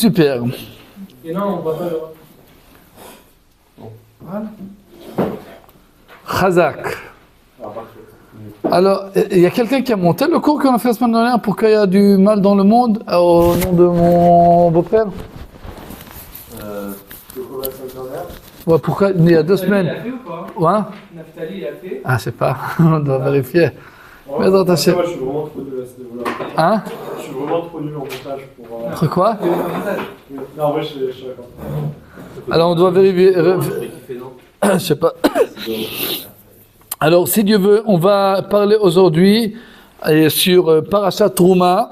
Super. Et non, on va pas le... Voilà. Chazak. Alors, il y a quelqu'un qui a monté le cours qu'on a fait la semaine dernière pour qu'il y ait du mal dans le monde au nom de mon beau-père. Le cours de la semaine dernière. Ouais, pourquoi il y a 2 semaines. Il a fait ou pas? Ouais. Naftali, il a fait. Ah, je sais pas, on doit vérifier. Ouais, Mais dans ta je suis vraiment trop nul à ce niveau-là. Hein? Je suis vraiment trop nul en montage pour... Entre quoi? Non, en vrai, je suis d'accord. Alors, on doit vérifier. Je sais pas. Alors, si Dieu veut, on va parler aujourd'hui sur Parashat Trouma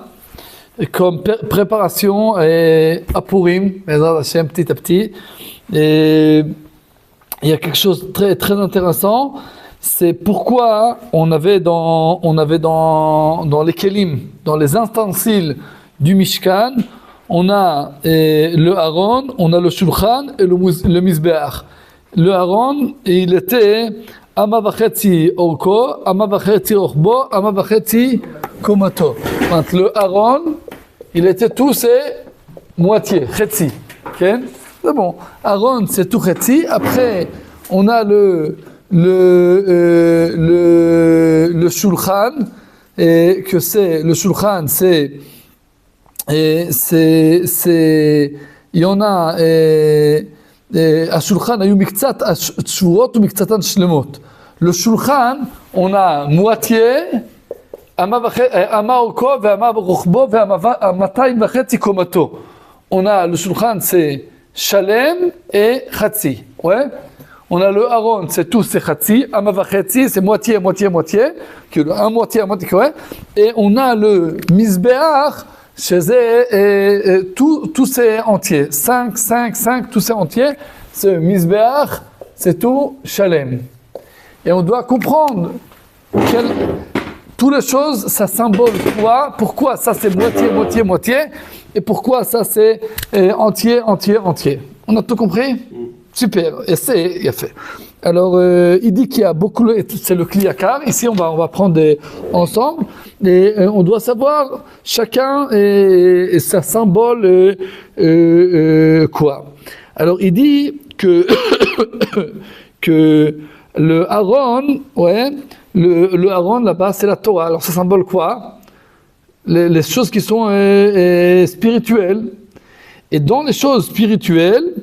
comme préparation à Purim, petit à petit. Et il y a quelque chose de très, très intéressant, c'est pourquoi on avait dans les kelim, dans les ustensiles du Mishkan, on a le Aaron, on a le Shulchan et le Mizbeach. Le Aaron, il était Ama vachetzi orko, ama vachetzi orbo, ama vachetzi komato. Le Aaron, il était tous ses moitiés, chetzi. Okay? C'est bon. Aaron, c'est tout chetzi. Après, on a le shulchan, et que c'est le shulchan, il y en a. השולחן היו מקצת שורות ומקצתן שלמות. לשולחן עונה מועטיה, אמה אורכו ואמה רוחבו ו2.5 קומתו. עונה לשולחן c'est שלם et חצי. Ouais? On a le Aaron, c'est tout, c'est חצי, אמה וחצי, c'est moitié, moitié, moitié, כאילו, un moitié, ouais? Et on a le מזבח, tout c'est entier, 5, tout c'est entier, ce misbeach, c'est tout shalem. Et on doit comprendre toutes les choses, ça symbole quoi, pourquoi ça c'est moitié, et pourquoi ça c'est entier. On a tout compris? Super, et c'est fait. Alors, il dit qu'il y a beaucoup, c'est le kliyakar. Ici, on va prendre ensemble, et on doit savoir chacun et sa symbole quoi. Alors, il dit que que le Aaron, ouais, le Aaron là-bas, c'est la Torah. Alors, ça symbole quoi? Les choses qui sont spirituelles. Et dans les choses spirituelles,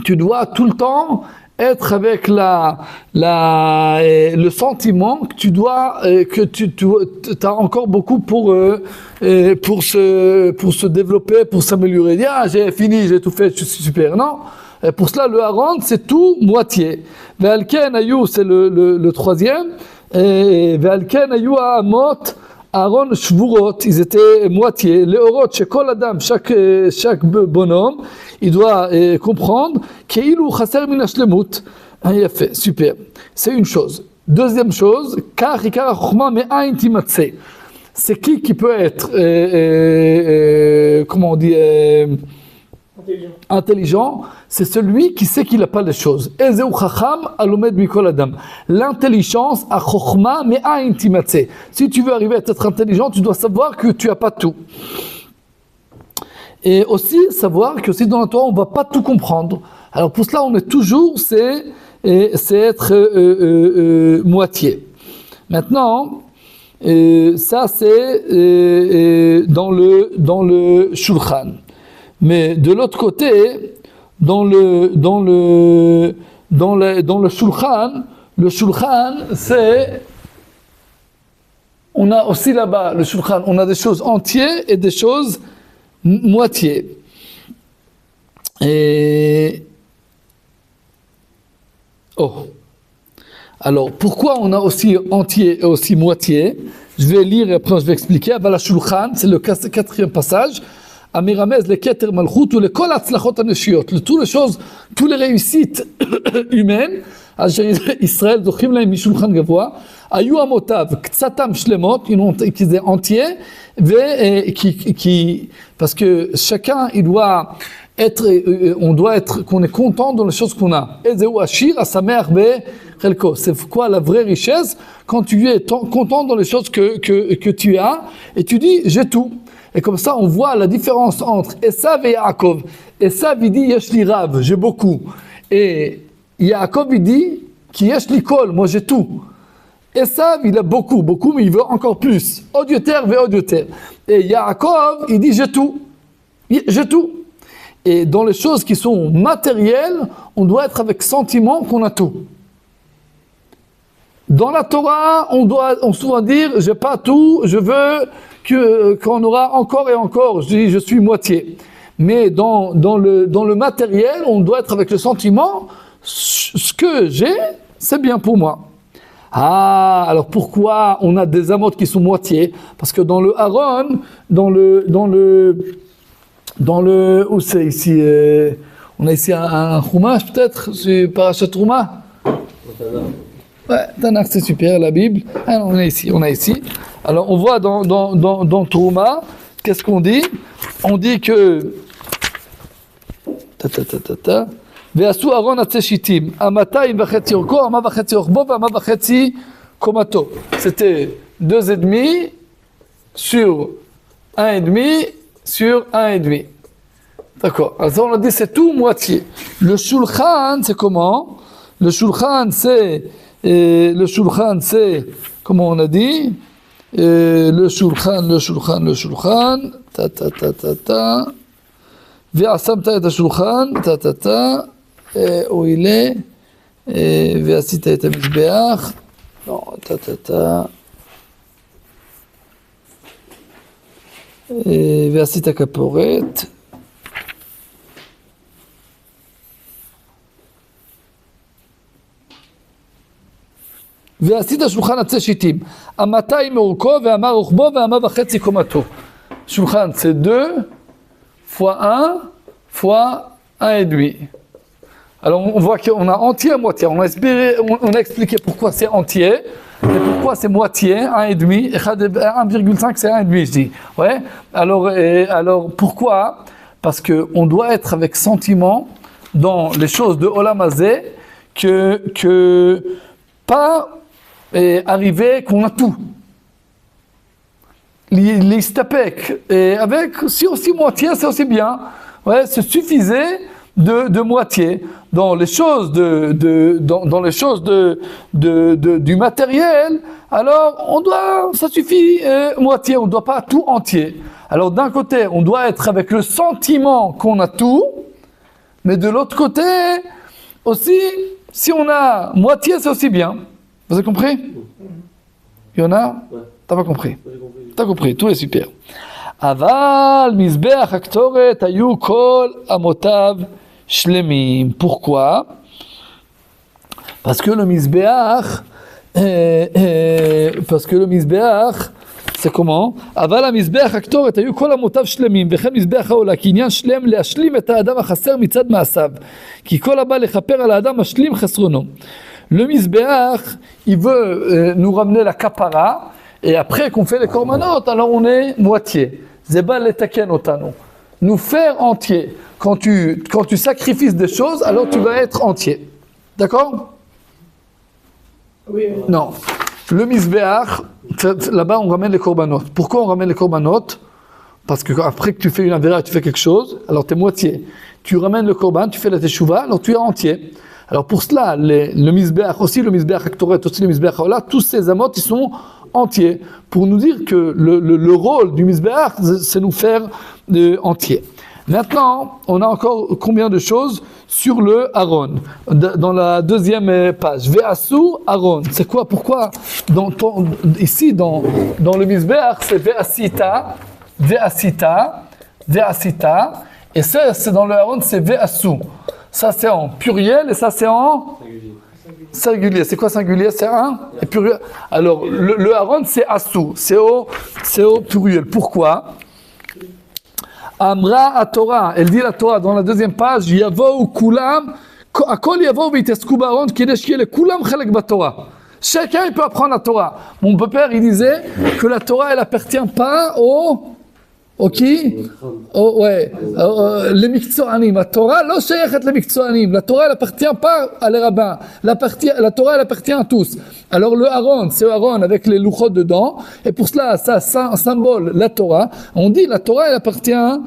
tu dois tout le temps être avec le sentiment que tu dois, que tu as encore beaucoup pour se développer, pour s'améliorer. Dire, ah, j'ai fini, j'ai tout fait, je suis super. Non. Et pour cela, le Aaron, c'est tout moitié. Ve'alken ayu, c'est le troisième. Et ve'alken ayu ha'amot, Aaron shvurot, ils étaient moitié. Les orot, chez kol adam, chaque bonhomme, il doit comprendre qu'il ou chasser min hashlemut. Il a fait, super. C'est une chose. Deuxième chose, car ikar chokhma me'ain timatse. C'est qui peut être, comment on dit, intelligent, c'est celui qui sait qu'il n'a pas les choses. Ezeu chacham alomed mikol adam. L'intelligence a chokhma me'ain timatse. Si tu veux arriver à être intelligent, tu dois savoir que tu n'as pas tout. Et aussi savoir que si dans la Torah on ne va pas tout comprendre. Alors pour cela on est toujours, c'est être moitié. Maintenant, ça c'est dans le shulchan. Mais de l'autre côté, dans le shulchan c'est, on a aussi là-bas le shulchan, on a des choses entières et des choses moitié. Et alors pourquoi on a aussi entier et aussi moitié? Je vais lire et après je vais expliquer. Avala Shulchan, c'est le 4e passage. Amiramez le keter malchut ou le kol atzlachot aneshiyot, toutes les choses, toutes les réussites humaines. Israël zochim lahem mishulchan gavoa. Ayu amotav ktsatam shlemot, qui étaient entiers, parce que chacun il doit être, on doit être, qu'on est content dans les choses qu'on a. Ezeu ashir asamer bechelko. C'est quoi la vraie richesse? Quand tu es content dans les choses que tu as et tu dis j'ai tout. Et comme ça, on voit la différence entre Esav et Yaakov. Esav, il dit, Yesh li rav, j'ai beaucoup. Et Yaakov, il dit, qui Yesh li kol, moi j'ai tout. Esav, il a beaucoup, mais il veut encore plus. Odioter ve odioter. Et Yaakov, il dit, j'ai tout. J'ai tout. Et dans les choses qui sont matérielles, on doit être avec sentiment qu'on a tout. Dans la Torah, on doit souvent dire, j'ai pas tout, je veux qu'on aura encore et encore. Je dis, je suis moitié. Mais dans le matériel, on doit être avec le sentiment, ce que j'ai, c'est bien pour moi. Ah, alors pourquoi on a des amotes qui sont moitié? Parce que dans le Aaron, où c'est ici, on a ici un Chumash peut-être, c'est Parashat Trouma. Ouais, Tanakh c'est super, la Bible. Alors on est ici. Alors on voit dans Trouma, qu'est-ce qu'on dit? On dit que Ve'asu Aaron atzeh shitim, amatayim v'chetzi orko, ama v'chetzi orbo, ama v'chetzi komato. C'était 2,5 sur 1,5 sur 1,5. D'accord. Alors on a dit c'est tout moitié. Le shulchan, c'est comment? Le shulchan, c'est comment on a dit? Le shulchan. Ve'asamta et shulchan, où il est? Ve'asita et mizbeach. Non, Ve'asita kaporet. ועשית שולחן עצי שיטים, 200 מאורכו ואמה רוחבו ואמה וחצי קומתו. שולחן c'est 2 fois 1 fois 1,5. Alors on voit qu'on a entier et moitié. On a expliqué pourquoi c'est entier et pourquoi c'est moitié, 1,5. 1,5 c'est 1,5 je dis. Ouais. Alors pourquoi? Parce qu'on doit être avec sentiment dans les choses de Olam Hazeh que pas arriver qu'on a tout. L'istapek, et avec si aussi moitié, c'est aussi bien. Ouais, c'est suffisait de moitié. Dans les choses dans les choses du matériel, alors ça suffit moitié, on ne doit pas tout entier. Alors d'un côté, on doit être avec le sentiment qu'on a tout, mais de l'autre côté, aussi, si on a moitié, c'est aussi bien. Vous avez compris? Il y en a? Ouais. T'as pas compris? T'as compris, tout est super. Aval, mizbeach, aktoret, ayu, kol, amotav, shlemim. Pourquoi? Parce que le mizbeach, c'est comment? Aval המזבח הקטורת היו כל אמותיו שלמים וכן מזבח העולה כי עניין שלם להשלים את האדם החסר מצד מעשיו כי כל הבא לכפר על האדם משלים חסרונו. Le mizbeach, il veut nous ramener la kapara et après qu'on fait les korbanot, alors on est moitié. Zeba letaken otanu. Nous faire entier. Quand tu sacrifies des choses, alors tu vas être entier. D'accord? Oui. Non. Le mizbeach, là-bas on ramène les korbanot. Pourquoi on ramène les korbanot? Parce que après que tu fais une avéra, tu fais quelque chose, alors tu es moitié. Tu ramènes le korban, tu fais la teshuva, alors tu es entier. Alors pour cela, le mizbeach, aussi le mizbeach aktoret, aussi le mizbeach haola, tous ces amot, ils sont entiers. Pour nous dire que le rôle du mizbeach, c'est nous faire entier. Maintenant, on a encore combien de choses sur le Aaron? Dans la deuxième page. Ve'asu Aaron. C'est quoi? Pourquoi ici, dans le mizbeach, c'est ve'asita, ve'asita, ve'asita. Et ça, c'est dans le Aaron, c'est ve'asu. Ça, c'est en pluriel et ça, c'est en singulier. C'est quoi singulier? C'est un et pluriel. Alors, le Aaron, c'est asu. C'est au pluriel. Pourquoi? Amra à Torah, elle dit la Torah dans la deuxième page, Yavou kulam, akol yavou v'yitesku ba'aron kedesh yeh lekulam chelek b'Torah. Chacun il peut apprendre la Torah. Mon père il disait que la Torah elle appartient pas aux Ok? Oh, ouais. Les Miktsouanim. La Torah, לא שייכת למקצוענים. La Torah, elle appartient pas à les rabbins. La Torah, elle appartient à tous. Alors le Aaron, c'est Aaron avec les louchot dedans. Et pour cela, ça symbole la Torah. On dit la Torah, elle appartient à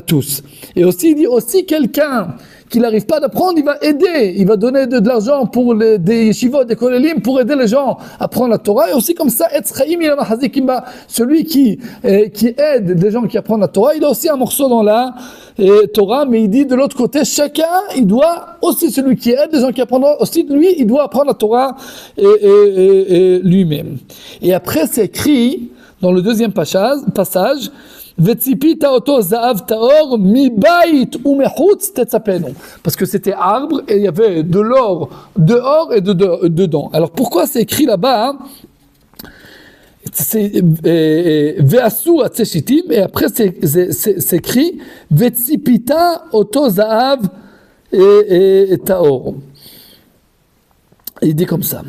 tous. Et aussi, il dit aussi quelqu'un qui n'arrive pas d'apprendre, il va aider, il va donner de l'argent pour des yeshivot, des kolélim, pour aider les gens à apprendre la Torah. Et aussi comme ça, celui qui aide les gens qui apprennent la Torah, il a aussi un morceau dans la Torah, mais il dit de l'autre côté, chacun, il doit, aussi celui qui aide les gens qui apprennent, aussi lui, il doit apprendre la Torah lui-même. Et après, c'est écrit dans le deuxième passage, Vetsipita oto za'av taor mi bait ou mechutz tetzapenu. Parce que c'était arbre et il y avait de l'or dehors et dedans. Alors pourquoi c'est écrit là-bas? C'est ve'asur atzeshitim et après c'est écrit Vetsipita oto za'av taor. Il dit comme ça.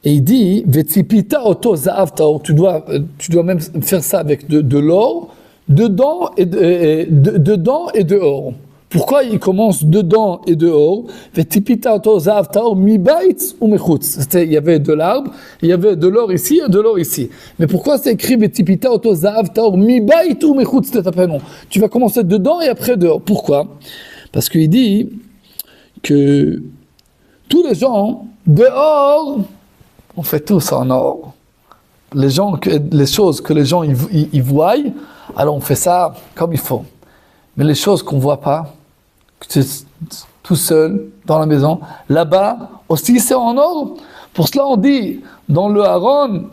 Et il dit, Vetsipita oto za'av taor, tu dois même faire ça avec de l'or, dedans et dehors. Pourquoi il commence dedans et dehors? Vetsipita oto za'av taor mi baitz ou mechutz. Il y avait de l'arbre, il y avait de l'or ici et de l'or ici. Mais pourquoi c'est écrit Vetsipita oto za'av taor mi baitz ou mechutz? Tu vas commencer dedans et après dehors. Pourquoi? Parce qu'il dit que tous les gens dehors, on fait tous en or. Les choses que les gens ils voient, alors on fait ça comme il faut. Mais les choses qu'on ne voit pas, que c'est tout seul dans la maison, là-bas aussi c'est en or. Pour cela on dit dans le haron,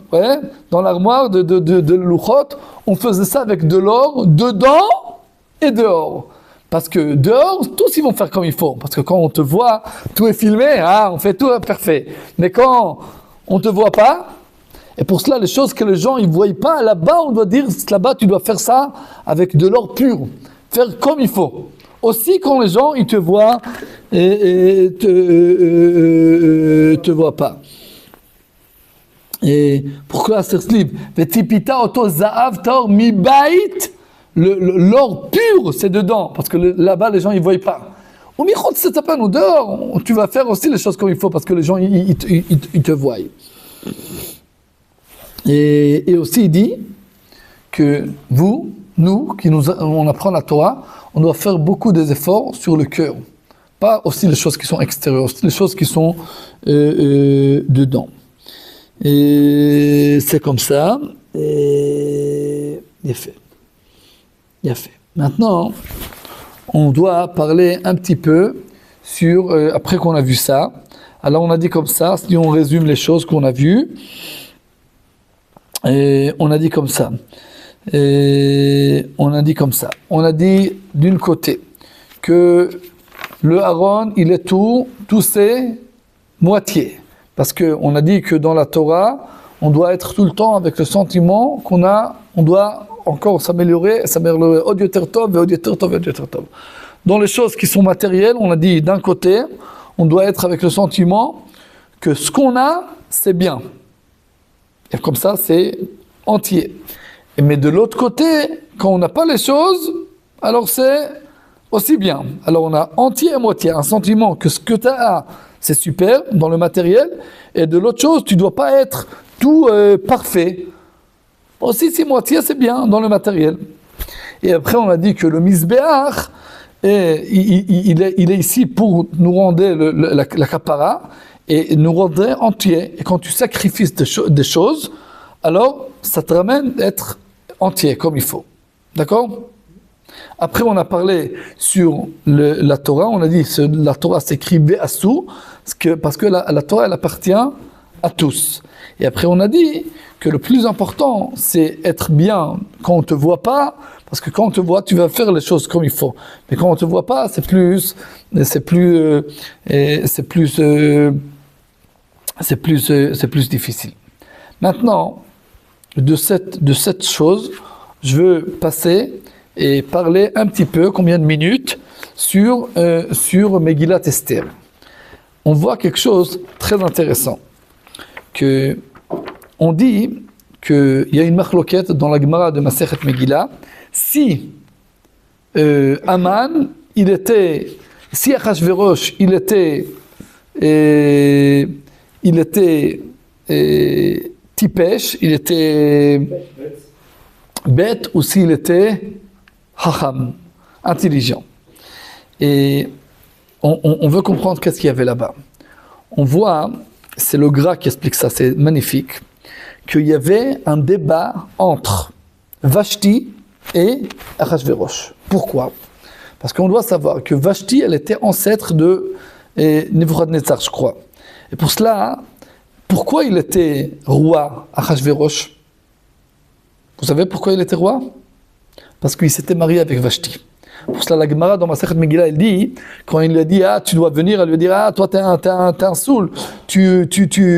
dans l'armoire de Luchot, on faisait ça avec de l'or dedans et dehors. Parce que dehors, tous ils vont faire comme il faut. Parce que quand on te voit, tout est filmé, on fait tout parfait. Mais quand on ne te voit pas, et pour cela, les choses que les gens ne voient pas, là-bas, on doit dire, là-bas, tu dois faire ça avec de l'or pur. Faire comme il faut. Aussi, quand les gens, ils te voient et te voient pas. Et pourquoi c'est ce livre? Vetsipita oto za'av taor mi bait. L'or pur, c'est dedans. Parce que là-bas, les gens, ils ne voient pas. Ou michot, c'est à peine, ou dehors, tu vas faire aussi les choses comme il faut, parce que les gens, ils te voient. Et aussi, il dit que nous, on apprend la Torah, on doit faire beaucoup des efforts sur le cœur. Pas aussi les choses qui sont extérieures, aussi les choses qui sont dedans. Et c'est comme ça, et il est fait. Maintenant, on doit parler un petit peu sur, après qu'on a vu ça, alors on a dit comme ça, si on résume les choses qu'on a vues, et on a dit comme ça, on a dit d'une côté que le Aaron, il est tout c'est moitié, parce qu'on a dit que dans la Torah, on doit être tout le temps avec le sentiment qu'on doit encore s'améliorer, od yoter tov, od yoter tov, od yoter tov. Dans les choses qui sont matérielles, on a dit d'un côté, on doit être avec le sentiment que ce qu'on a, c'est bien. Et comme ça, c'est entier. Mais de l'autre côté, quand on n'a pas les choses, alors c'est aussi bien. Alors on a entier et moitié, un sentiment que ce que tu as, c'est super dans le matériel, et de l'autre chose, tu ne dois pas être tout parfait. Aussi, si moitié, c'est bien dans le matériel. Et après, on a dit que le misbéach, il est ici pour nous rendre la kapara et nous rendre entier. Et quand tu sacrifies des choses, alors ça te ramène d'être entier comme il faut. D'accord? Après, on a parlé sur la Torah. On a dit que la Torah s'écrit Be'asu, parce que la Torah, elle appartient à tous. Et après, on a dit que le plus important, c'est être bien quand on ne te voit pas, parce que quand on te voit, tu vas faire les choses comme il faut. Mais quand on ne te voit pas, c'est plus difficile. Maintenant, de cette chose, je veux passer et parler un petit peu, combien de minutes, sur Megillat Esther. On voit quelque chose de très intéressant. On dit qu'il y a une marloquette dans la Gemara de Masechet Megillah. Si Aman, si Achashverosh, il était tipesh, il était bête, ou s'il était hacham, intelligent. Et on veut comprendre qu'est-ce qu'il y avait là-bas. On voit, c'est le Gras qui explique ça, c'est magnifique, qu'il y avait un débat entre Vashti et Achashverosh. Pourquoi? Parce qu'on doit savoir que Vashti, elle était ancêtre de Nebuchadnezzar, je crois. Et pour cela, pourquoi il était roi, Achashverosh? Vous savez pourquoi il était roi? Parce qu'il s'était marié avec Vashti. Pour cela, la Gemara dans Masechet Megillah, elle dit, quand il lui a dit, ah, tu dois venir, elle lui dit, ah, toi, t'es un saoul.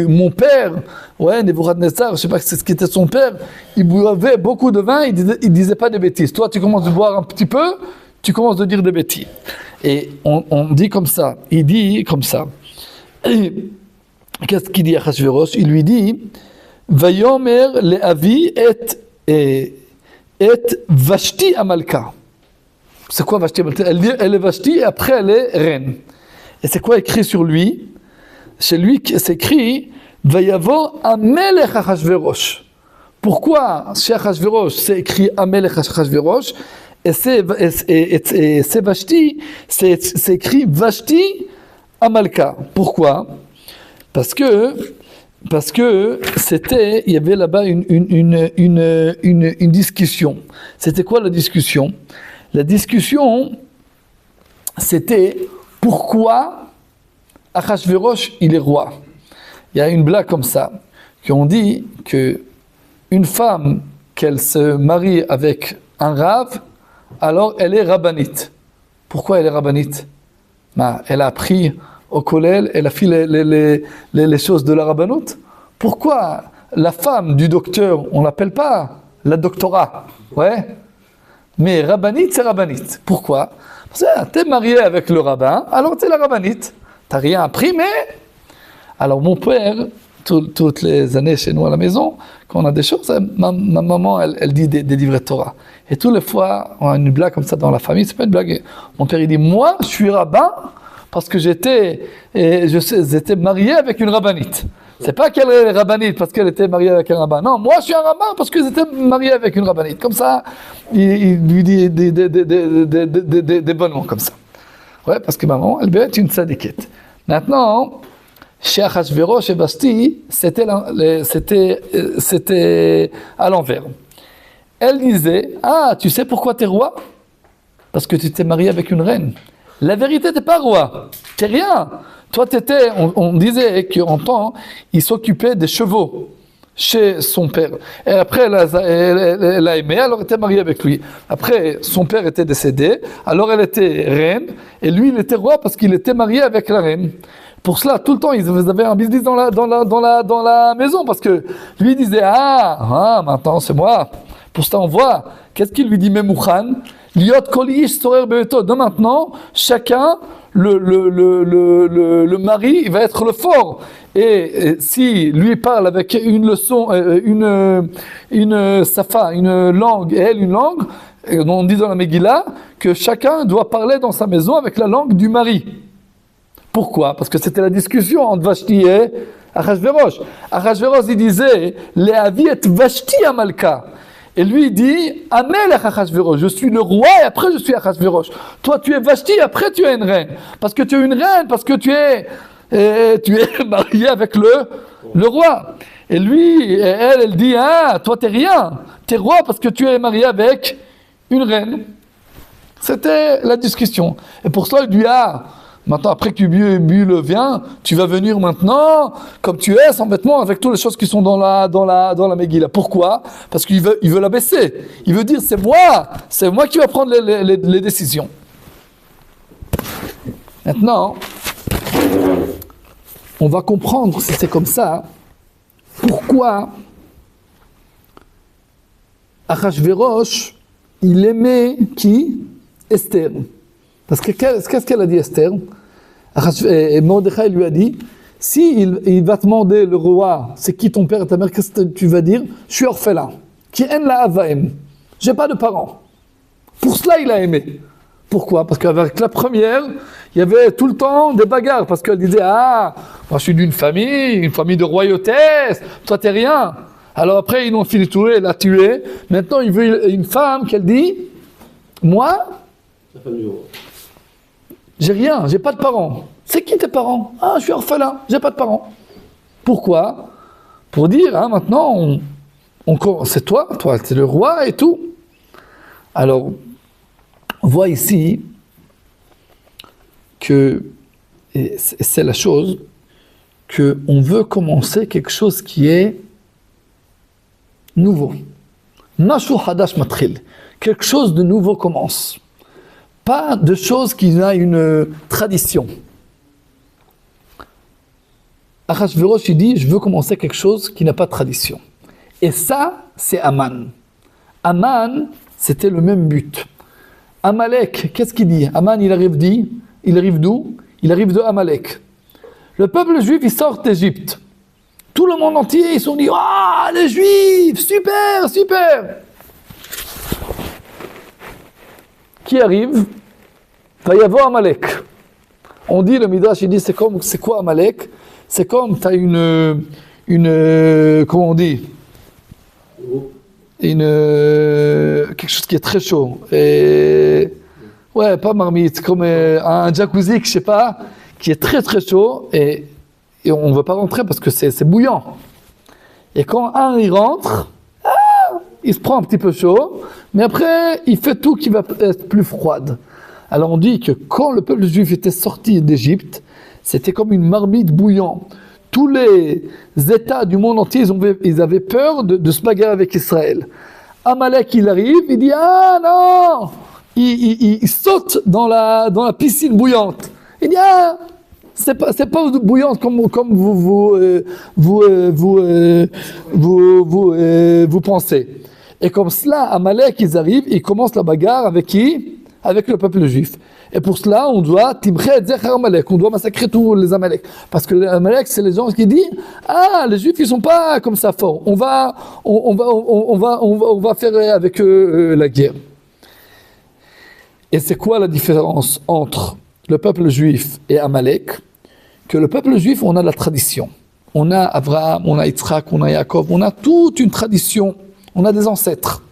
Mon père, ouais, Nebuchadnezzar, je sais pas ce qu'était son père, il buvait beaucoup de vin, il disait pas des bêtises. Toi, tu commences à boire un petit peu, tu commences à dire des bêtises. Et on dit comme ça, il dit comme ça. Et qu'est-ce qu'il dit à Achashverosh? Il lui dit, Vayomer le'avi et Vashti Amalka. C'est quoi Vashti Amalka? Elle est Vashti et après elle est reine. Et c'est quoi écrit sur lui? Chez lui, c'est écrit Vayavo Amelech Achashverosh. Pourquoi chez Achashverosh c'est écrit Amelech Achashverosh et c'est Vashti, c'est écrit Vashti Amalka. Pourquoi? Parce que il y avait là-bas une discussion. C'était quoi la discussion? La discussion, c'était pourquoi Achashverosh il est roi. Il y a une blague comme ça, qu'on dit que une femme, qu'elle se marie avec un rave, alors elle est rabbinite. Pourquoi elle est rabbinite? Elle a appris au collège, elle a fait les choses de la rabbanoute. Pourquoi la femme du docteur, on l'appelle pas la doctorat? Ouais. Mais rabbinite, c'est rabbinite. Pourquoi? Parce que t'es marié avec le rabbin, alors t'es la rabbinite. T'as rien appris, mais... Alors mon père, toutes les années chez nous à la maison, quand on a des choses, ma maman, elle dit des livrets de Torah. Et toutes les fois, on a une blague comme ça dans la famille, c'est pas une blague. Mon père, il dit, moi, je suis rabbin parce que j'étais marié avec une rabbinite. C'est pas qu'elle est rabbinite parce qu'elle était mariée avec un rabbin. Non, moi je suis un rabbin parce que j'étais marié avec une rabbinite. Comme ça, il lui dit des bons mots comme ça. Ouais, parce que maman, elle est une sadiquette. Maintenant, chez Achashverosh et Vashti, c'était à l'envers. Elle disait, ah, tu sais pourquoi tu es roi? Parce que tu t'es marié avec une reine. La vérité, t'es pas roi. T'es rien. Toi, on disait qu'en temps, il s'occupait des chevaux chez son père. Et après, elle l'a aimé, alors elle était mariée avec lui. Après, son père était décédé, alors elle était reine, et lui, il était roi parce qu'il était marié avec la reine. Pour cela, tout le temps, ils avaient un business dans la maison, parce que lui disait, maintenant c'est moi. Pour cela, on voit, qu'est-ce qu'il lui dit, Memouchan? Liot kolish sorer beeto. De maintenant, chacun, le mari, il va être le fort. Et si lui parle avec une leçon, une safa, une langue, et elle une langue, on dit dans la Megillah que chacun doit parler dans sa maison avec la langue du mari. Pourquoi? Parce que c'était la discussion entre Vashti et Achashverosh. Achashverosh, il disait, Le'avi et Vashti Amalka. Et lui, il dit, Amelech Achashverosh, je suis le roi et après je suis Achashverosh. Toi, tu es Vashti et après tu es une reine. Parce que tu es une reine, parce que tu es marié avec le roi. Et lui, elle dit, toi t'es rien. T'es roi parce que tu es marié avec une reine. C'était la discussion. Et pour cela, il dit, maintenant, après que tu bu le vin, tu vas venir maintenant, comme tu es, sans vêtements, avec toutes les choses qui sont dans la Megillah. Pourquoi? Parce qu'il veut l'abaisser. Il veut dire, c'est moi qui vais prendre les décisions. Maintenant, on va comprendre, si c'est comme ça, pourquoi Achashverosh, il aimait qui? Esther. Parce que qu'est-ce qu'elle a dit, Esther? Et Mordechai lui a dit, Si il va te demander, le roi, c'est qui ton père et ta mère, qu'est-ce que tu vas dire? Je suis orphelin. Qui en la avaim. J'ai pas de parents. Pour cela, il a aimé. Pourquoi? Parce qu'avec la première, il y avait tout le temps des bagarres. Parce qu'elle disait, ah, moi je suis d'une famille, une famille de royauté, toi t'es rien. Alors après, ils l'ont fini de tuer, l'a tué. Maintenant, il veut une femme qu'elle dit, moi, j'ai rien, j'ai pas de parents. C'est qui tes parents? Ah, je suis orphelin, j'ai pas de parents. Pourquoi? Pour dire, hein, maintenant, c'est toi, c'est le roi et tout. Alors, on voit ici que, et c'est la chose, qu'on veut commencer quelque chose qui est nouveau. Mashu hadash matril. Quelque chose de nouveau commence. Pas de choses qui a une tradition. Achashverosh, il dit, je veux commencer quelque chose qui n'a pas de tradition. Et ça, c'est Aman. Aman, c'était le même but. Amalek, qu'est-ce qu'il dit? Aman, il arrive d'où? Il arrive de Amalek. Le peuple juif, il sort d'Égypte. Tout le monde entier, ils se sont dit, ah, les Juifs, super, super. Qui arrive? Va y avoir Amalek. On dit, le Midrash, il dit, c'est quoi Amalek? C'est comme, tu as comment on dit? Quelque chose qui est très chaud. Et, ouais, pas marmite, comme un jacuzzi, je sais pas, qui est très très chaud, et on ne veut pas rentrer parce que c'est bouillant. Et quand il rentre, il se prend un petit peu chaud, mais après, il fait tout qui va être plus froide. Alors on dit que quand le peuple juif était sorti d'Égypte, c'était comme une marmite bouillante. Tous les États du monde entier, ils avaient peur de se bagarrer avec Israël. Amalek, il arrive, il dit, ah non! Il saute dans la piscine bouillante. Il dit, ah! C'est pas bouillante comme vous pensez. Et comme cela, Amalek, ils arrivent, ils commencent la bagarre avec qui? Avec le peuple juif. Et pour cela, on doit Timchet Zecher Amalek, on doit massacrer tous les Amalek. Parce que les Amalek, c'est les gens qui disent, ah, les juifs, ils sont pas comme ça forts. On va faire avec eux la guerre. Et c'est quoi la différence entre le peuple juif et Amalek? Que le peuple juif, on a la tradition. On a Abraham, on a Yitzhak, on a Yaakov, on a toute une tradition. On a des ancêtres.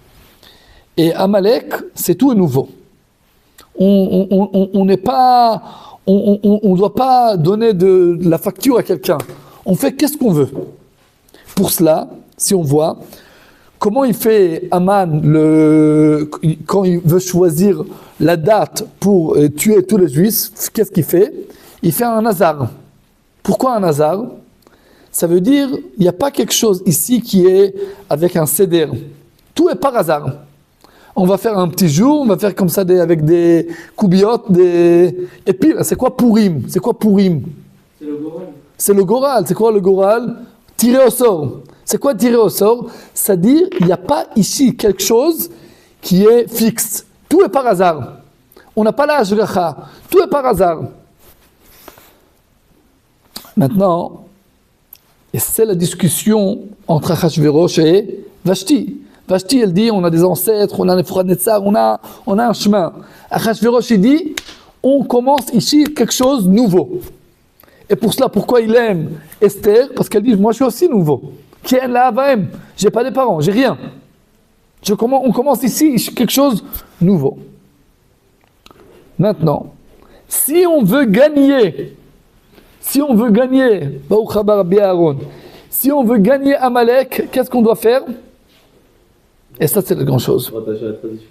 Et Amalek, c'est tout nouveau. On n'est pas, on doit pas donner de la facture à quelqu'un. On fait qu'est-ce qu'on veut. Pour cela, si on voit comment il fait Aman quand il veut choisir la date pour tuer tous les Juifs, qu'est-ce qu'il fait? Il fait un hasard. Pourquoi un hasard? Ça veut dire il n'y a pas quelque chose ici qui est avec un céder. Tout est par hasard. On va faire un petit jour, on va faire comme ça avec des coubiottes, et puis c'est quoi Pourim? C'est quoi Pourim? C'est le Goral. C'est le Goral. C'est quoi le Goral? Tirer au sort. C'est quoi tirer au sort? C'est-à-dire il n'y a pas ici quelque chose qui est fixe. Tout est par hasard. On n'a pas la hashgacha. Tout est par hasard. Maintenant, et c'est la discussion entre Achashverosh et Vashti. Vashti, elle dit, on a des ancêtres, on a les Nebuchadnezzar, on a un chemin. Achashverosh, il dit, on commence ici quelque chose de nouveau. Et pour cela, pourquoi il aime Esther? Parce qu'elle dit, moi je suis aussi nouveau. Qui est là, j'ai pas de parents, j'ai rien. On commence ici quelque chose de nouveau. Maintenant, si on veut gagner, si on veut gagner Amalek, qu'est-ce qu'on doit faire? Et ça, c'est la grande chose. Se rattacher à la tradition.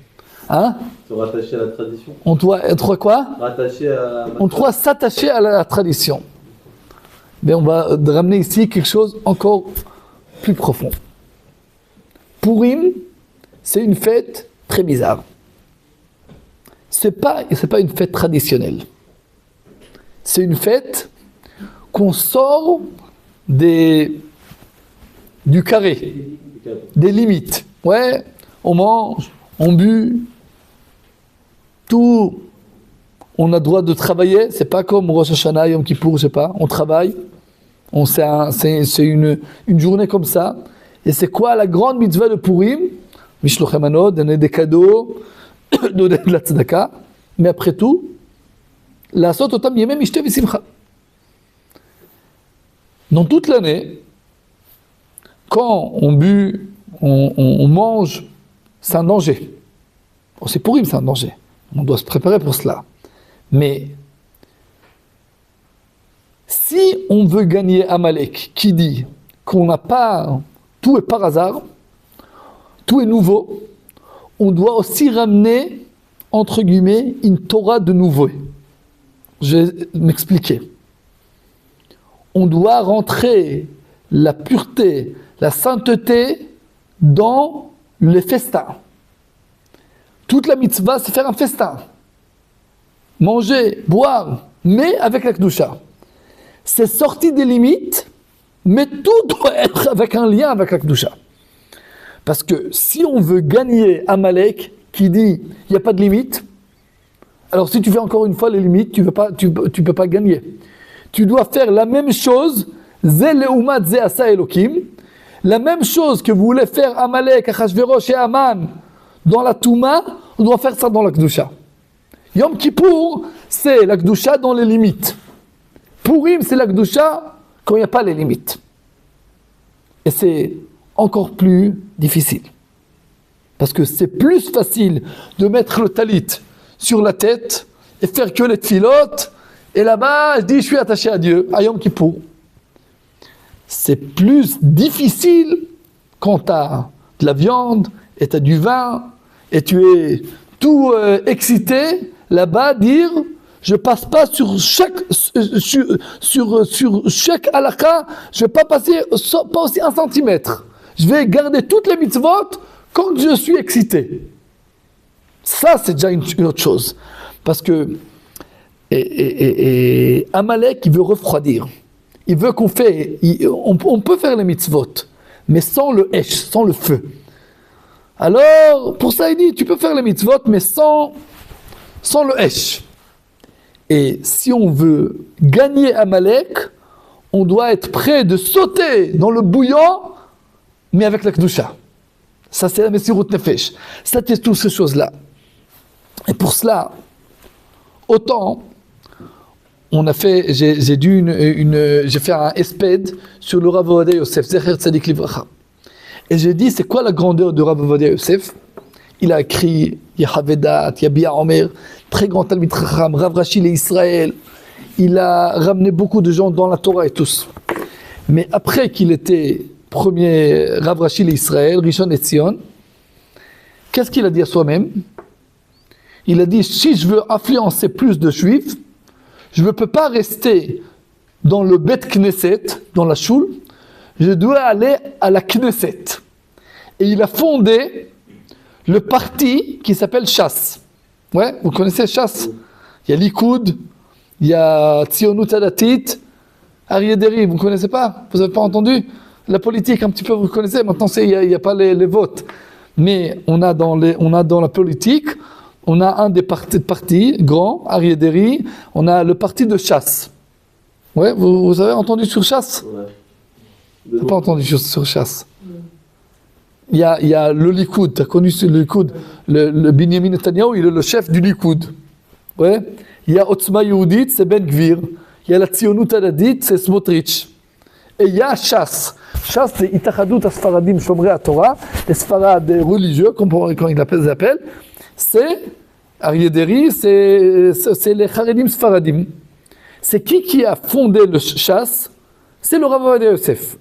Hein? Se rattacher à la tradition. On doit être quoi? Rattacher à... On doit s'attacher à la tradition. Mais on va ramener ici quelque chose encore plus profond. Pourim, c'est une fête très bizarre. C'est pas une fête traditionnelle. C'est une fête qu'on sort du carré, des limites. Ouais, on mange, on bu, tout. On a le droit de travailler, c'est pas comme Rosh Hashanah, Yom Kippour, je sais pas, on travaille. C'est une journée comme ça. Et c'est quoi la grande mitzvah de Purim? Mishlochei manot, donner des cadeaux, donner de la tzedaka. Mais après tout, la sot otam yemem mishte v'simcha. Dans toute l'année, quand on bu, on mange, c'est un danger. Bon, c'est Purim, c'est un danger. On doit se préparer pour cela. Mais si on veut gagner Amalek, qui dit qu'on n'a pas, tout est par hasard, tout est nouveau, on doit aussi ramener, entre guillemets, une Torah de nouveau. Je vais m'expliquer. On doit rentrer la pureté, la sainteté dans les festins. Toute la mitzvah, c'est faire un festin. Manger, boire, mais avec la Kedusha. C'est sorti des limites, mais tout doit être avec un lien avec la Kedusha. Parce que si on veut gagner Amalek, qui dit il n'y a pas de limite, alors si tu fais encore une fois les limites, tu peux pas gagner. Tu dois faire la même chose, Zé Leumat Zé Asa Elokim, la même chose que vous voulez faire Amalek, Achashverosh et Aman dans la Touma, on doit faire ça dans la Kedusha. Yom Kippour, c'est la Kedusha dans les limites. Purim, c'est la Kedusha quand il n'y a pas les limites. Et c'est encore plus difficile. Parce que c'est plus facile de mettre le talit sur la tête et faire que les tfilotes. Et là-bas, je dis, je suis attaché à Dieu, à Yom Kippour. C'est plus difficile quand tu as de la viande et tu as du vin et tu es tout excité, là-bas, dire, je passe pas sur chaque halakha, je vais pas passer pas aussi 1 centimètre. Je vais garder toutes les mitzvot quand je suis excité. Ça, c'est déjà une autre chose. Parce que Amalek, il veut refroidir. Il veut qu'on fait... On peut faire les mitzvot, mais sans le hesh, sans le feu. Alors, pour ça, il dit, tu peux faire les mitzvot, mais sans le hesh. Et si on veut gagner Amalek, on doit être prêt de sauter dans le bouillon, mais avec la Kedusha. Ça, c'est la Messirut Nefesh. Ça, c'est toutes ces choses-là. Et pour cela, autant, j'ai fait un espède sur le Rav Ovadia Yosef, Zecher Tzadik Livracha. Et j'ai dit, c'est quoi la grandeur de Rav Ovadia Yosef? Il a écrit Yahavedat, Yabia Omer, très grand Talmid Chacham, Rav Rashi l'Israël. Il a ramené beaucoup de gens dans la Torah et tous. Mais après qu'il était premier Rav Rashi l'Israël, Rishon LeZion, qu'est-ce qu'il a dit à soi-même? Il a dit, si je veux influencer plus de juifs, je ne peux pas rester dans le Bet Knesset, dans la choule, je dois aller à la Knesset. Et il a fondé le parti qui s'appelle Shas. Ouais, vous connaissez Shas? Il y a Likoud, il y a Tzionut Hadatit, Aryeh Deri, vous ne connaissez pas? Vous n'avez pas entendu? La politique, un petit peu, vous connaissez. Maintenant, il n'y a pas les votes. Mais on a dans la politique, on a un des partis grands, Aryeh Deri, on a le parti de Shas. Ouais, vous avez entendu sur Shas? Ouais. Vous n'avez pas entendu sur Shas? Il y a le Likoud, tu as connu le Likoud, le Binyamin Netanyahu, il est le chef du Likoud. Ouais. Il y a Otzma Yehudit, c'est Ben Gvir. Il y a la Tzionut Hadadit, c'est Smotrich. Et il y a Shas. Shas, c'est Itachadut Asfaradim Shomrei HaTorah, les Sfarad religieux, comme ils appellent. C'est Aryeh Deri, c'est les Charedim Sfaradim. C'est qui a fondé le Shas? C'est le Rav Ovadia Yosef.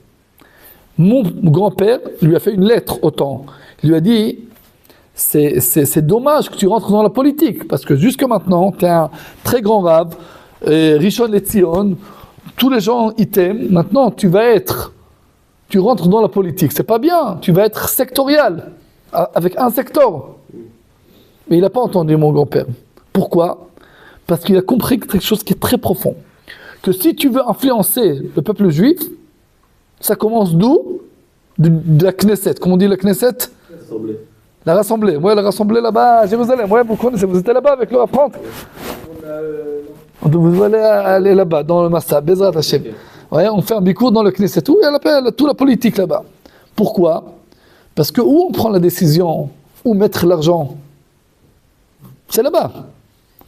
Mon grand-père lui a fait une lettre au temps. Il lui a dit, c'est dommage que tu rentres dans la politique, parce que jusque maintenant, tu es un très grand rave, Rishon LeZion, tous les gens ils t'aiment. Maintenant, tu rentres dans la politique. C'est pas bien, tu vas être sectorial, avec un secteur. Mais il n'a pas entendu mon grand-père. Pourquoi? Parce qu'il a compris quelque chose qui est très profond. Que si tu veux influencer le peuple juif, ça commence d'où? De la Knesset. Comment on dit la Knesset? L'Assemblée. La Rassemblée. Ouais, la Rassemblée là-bas à Jérusalem. Ouais, vous connaissez, vous étiez là-bas avec le apprendre. Vous allez aller là-bas, dans le Massa, Bezrat Hashem. Ouais, on fait un bikour dans le Knesset, où il y a toute la politique là-bas. Pourquoi? Parce que où on prend la décision, où mettre l'argent, c'est là-bas.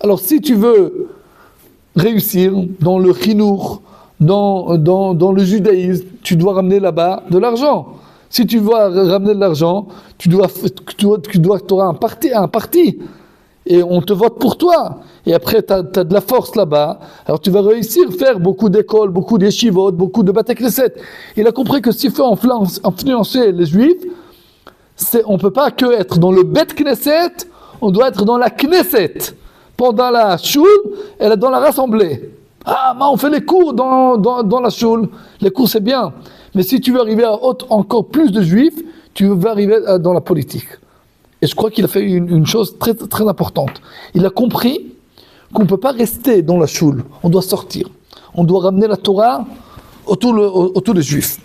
Alors si tu veux réussir dans le chinour, dans le judaïsme, tu dois ramener là-bas de l'argent. Si tu veux ramener de l'argent, tu auras un parti. Et on te vote pour toi. Et après, tu as de la force là-bas. Alors tu vas réussir à faire beaucoup d'écoles, beaucoup d'eshivot, beaucoup de Bate Knesset. Il a compris que s'il faut influencer les Juifs, on ne peut pas que être dans le Bet Knesset, on doit être dans la Knesset. Pendant la choule, elle est dans la rassemblée. Ah, mais on fait les cours dans la choule. Les cours, c'est bien. Mais si tu veux arriver à encore plus de Juifs, tu vas arriver dans la politique. Et je crois qu'il a fait une chose très, très importante. Il a compris qu'on ne peut pas rester dans la choule. On doit sortir. On doit ramener la Torah autour des Juifs.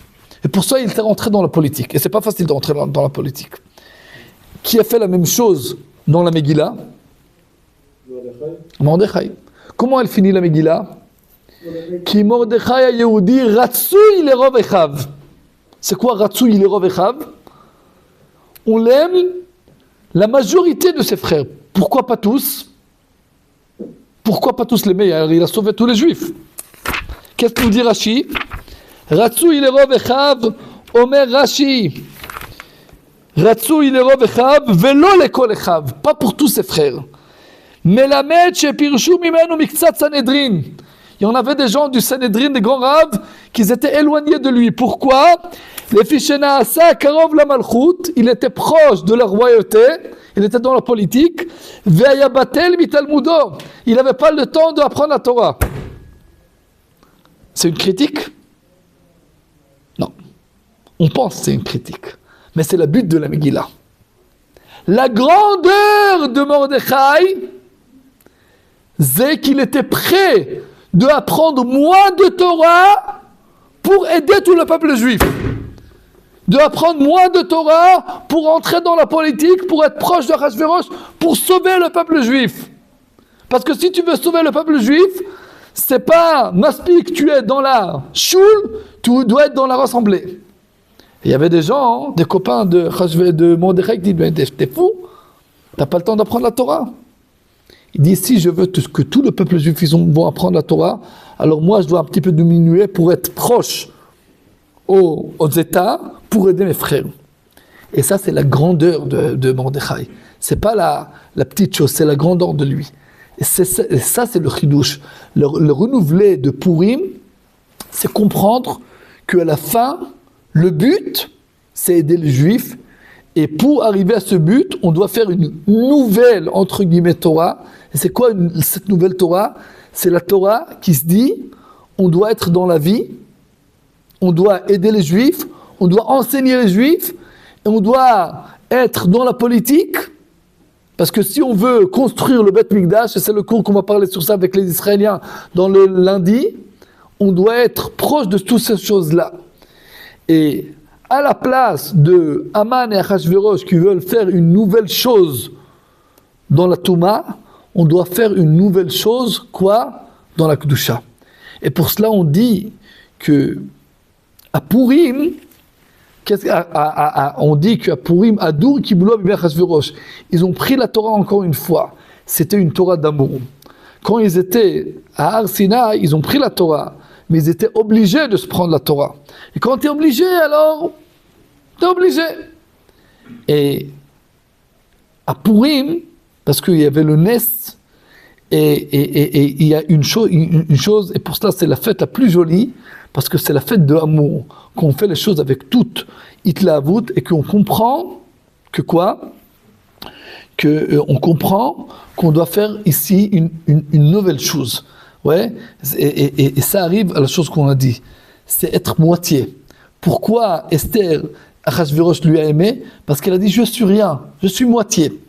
Et pour ça, il s'est rentré dans la politique. Et c'est pas facile de rentrer dans la politique. Qui a fait la même chose dans la Megillah? Mordechai. Comment elle finit la Megillah? Ki Mordechai Yehudi Ratsui lerov echav. C'est quoi Ratsui lerov echav? On l'aime la majorité de ses frères. Pourquoi pas tous? Pourquoi pas tous les meilleurs? Il a sauvé tous les Juifs. Qu'est-ce que nous dit Rashi? Ratsui lerov echav, Omer Rashi. Ratsui lerov echav, velo lekol echav. Pas pour tous ses frères. Melamed shepirshu mimenu miktsat Sanhedrin. Il y en avait des gens du Sanhedrin, des grands rabbes, qui étaient éloignés de lui. Pourquoi? Les Fishena Asa Karov la Malchut, il était proche de la royauté, il était dans la politique. Ve'ayabatel mitalmudo, il n'avait pas le temps d'apprendre la Torah. C'est une critique? Non. On pense que c'est une critique. Mais c'est le but de la Megillah. La grandeur de Mordechai, c'est qu'il était prêt d'apprendre moins de Torah pour aider tout le peuple juif. D'apprendre moins de Torah pour entrer dans la politique, pour être proche de Achashverosh, pour sauver le peuple juif. Parce que si tu veux sauver le peuple juif, c'est pas Maspik, tu es dans la choule, tu dois être dans la rassemblée. Il y avait des gens, des copains de Mordechai qui disaient, t'es fou, t'as pas le temps d'apprendre la Torah. Il dit, si je veux que tout le peuple juif vont apprendre la Torah, alors moi je dois un petit peu diminuer pour être proche aux États, pour aider mes frères. Et ça c'est la grandeur de Mordechai. C'est pas la petite chose, c'est la grandeur de lui. Et ça c'est le chidouche. Le renouvelé de Purim, c'est comprendre qu'à la fin, le but, c'est aider les Juifs. Et pour arriver à ce but, on doit faire une nouvelle, entre guillemets, Torah. Et c'est quoi cette nouvelle Torah? C'est la Torah qui se dit, on doit être dans la vie, on doit aider les Juifs, on doit enseigner les Juifs, et on doit être dans la politique. Parce que si on veut construire le Beth Mikdash, et c'est le cours qu'on va parler sur ça avec les Israéliens dans le lundi, on doit être proche de toutes ces choses-là. Et à la place de Haman et Achashverosh qui veulent faire une nouvelle chose dans la Touma, on doit faire une nouvelle chose, quoi? Dans la Kedusha. Et pour cela, on dit que à Purim, on dit qu'à Purim, à Dour, Kiboulou, Bibi Achashverosh, ils ont pris la Torah encore une fois. C'était une Torah d'amour. Quand ils étaient à Har Sinaï, ils ont pris la Torah, mais ils étaient obligés de se prendre la Torah. Et quand tu es obligé, alors, tu es obligé. Et à Purim, parce qu'il y avait le Nes, et il y a une chose, et pour cela c'est la fête la plus jolie, parce que c'est la fête de l'amour, qu'on fait les choses avec toute Hitlavut, et qu'on comprend que quoi? On comprend qu'on doit faire ici une nouvelle chose. Ouais, et ça arrive à la chose qu'on a dit, c'est être moitié. Pourquoi Esther, Achashverosh lui a aimé? Parce qu'elle a dit, je suis rien, je suis moitié.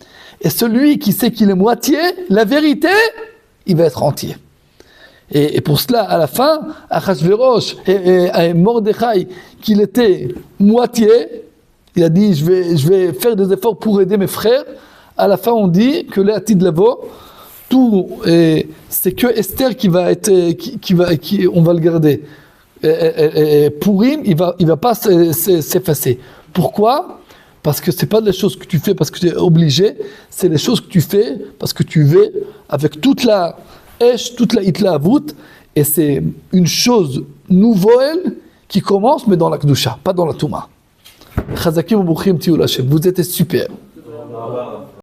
Et celui qui sait qu'il est moitié, la vérité, il va être entier. Et pour cela, à la fin, Achashverosh et Mordechai, qu'il était moitié, il a dit, je vais faire des efforts pour aider mes frères. À la fin, on dit que Léati de Lavo, tout, c'est que Esther qui va être, on va le garder. Purim, il va pas s'effacer. Pourquoi? Parce que c'est pas des choses que tu fais parce que tu es obligé, c'est les choses que tu fais parce que tu veux avec toute la Esh, toute la Hitlavut, et c'est une chose nouvelle qui commence, mais dans la Kedusha, pas dans la Touma. Chazakim ou Bouchim Tiyul Hashem, vous êtes super.